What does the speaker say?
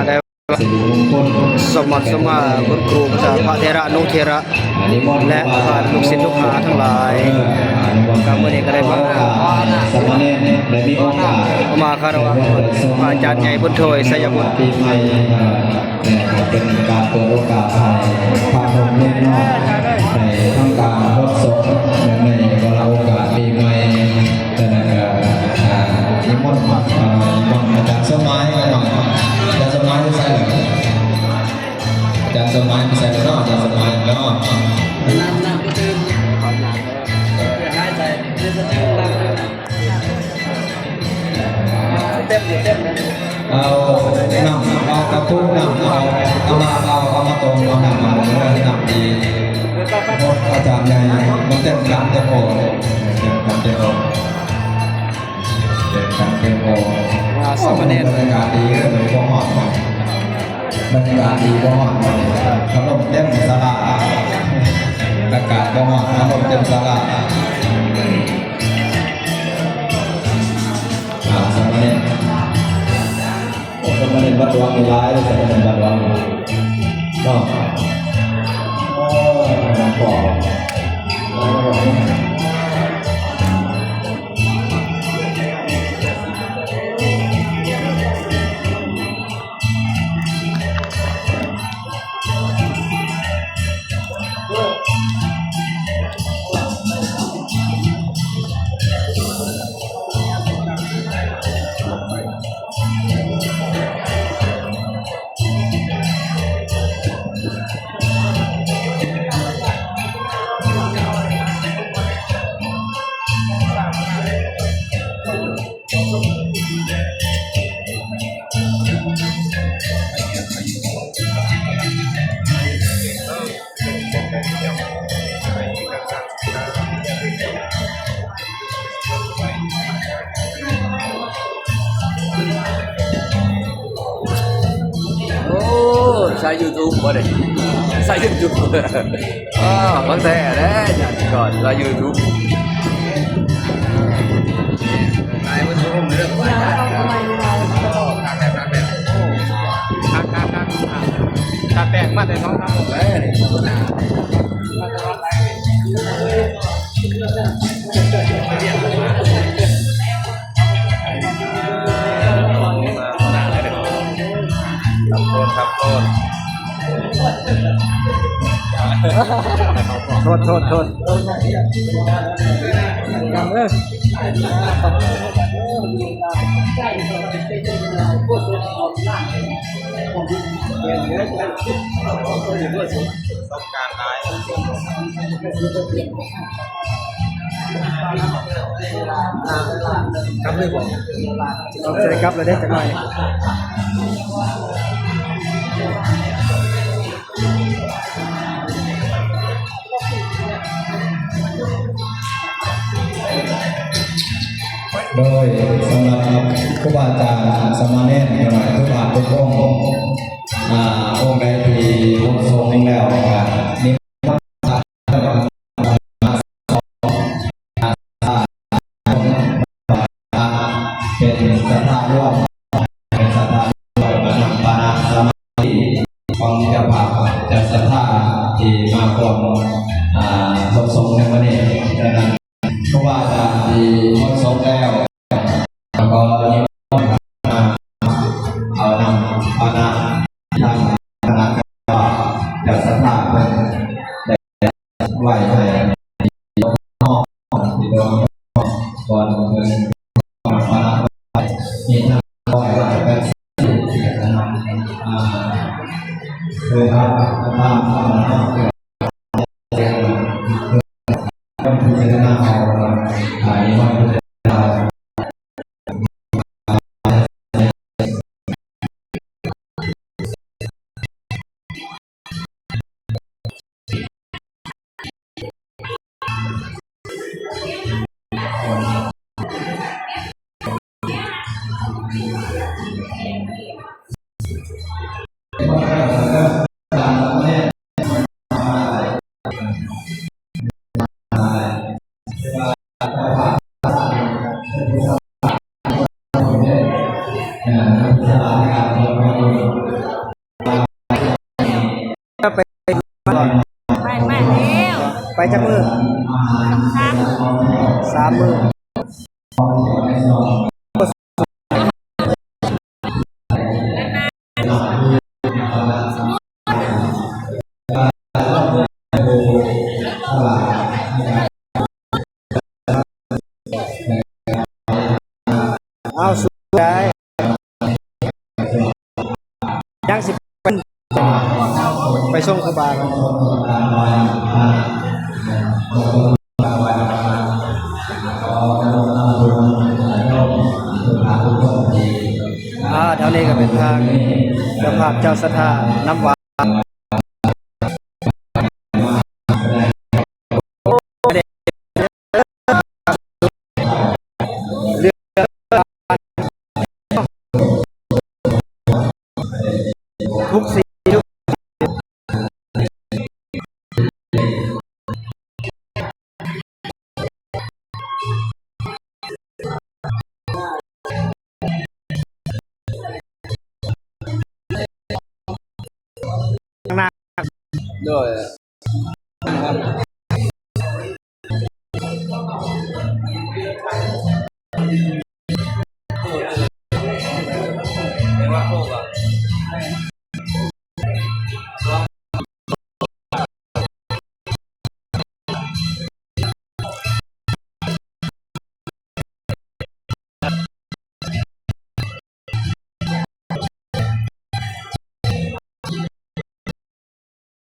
ได้สมบัติสมมาคุณครูภาษาพระเทระนุเทระและลูกศิษย์ลูกหาทั้งหลายกำมือนี้ก็ได้มาคารวะอาจารย์ใหญ่บุญโทยสยบุตรปีใหม่เป็นการเปิดโอกาสให้พาคนเล่นนอกในทั้งการทดสอบในเวลาโอกาสปีใหม่แต่ละนิมนต์อาจารย์สมัยกันหน่อยอาจารย์สมัยไม่ใช่หรออาจารย์สมัยไม่ใช่หรออาจารย์สมัยแล้วน้ำตื่นเอานำเอากระพุ้งนำเอามาตรงเอานำมาเรื่องนำดีอาจารย์ใหญ่มันเต็มกันเต็มโอเต็มโอสมณีบรรยากาศดีเลยพอหอดบรรยากาศดีพอหอดขนมเต็มสลาอากาศพอหอดขนมเต็มสลาสมณีบัดวังร้ายเลยสมณีบัดวังก็ใช้ YouTube บ่ได้ใช้ YouTube บางแต่อย่างก่อนใช้ YouTube ไอ้มันรู้เรื่องว่าตาแตกมาแต่น้องทำหมดเลยครับโทษยังต้องการร้ายครับเลยบอกเราจะได้กลับเลยได้จังหน่อยโดยสำหรับครูบาอาจารย์สมณเณรหน่อยทุกอาทุกองค์องค์ใดที่วงทรงแล้วนี่เป็นศรัทธาร่วมเป็นศรัทธาร่วมนำปานะสมาธิของเจ้าภาพจะศรัทธาที่มาก่อนทรงในวันนี้ดังนั้นครูบาอาจารย์ที่ทรงแล้วก็นิมนต์มาเอานำปานะทางคณะกรรมการจะศรัทธาเป็นไหวให้ห้องที่โดนก่อนเป็นปานะมีทางคอยไหวเป็นคือทางเป็นผู้พิจารณาเอาถ่ายมาพิจารณา ไปมาแล้ว ไปจักมือ ซ้ำ 3 มื้อเอาสุดได้ยังสิไปส่งครูบาแถวนี้ก็เป็นทางเจ้าภาพเจ้าสถานน้ำหวานทุกสีทุกข้างหน้า ด้วย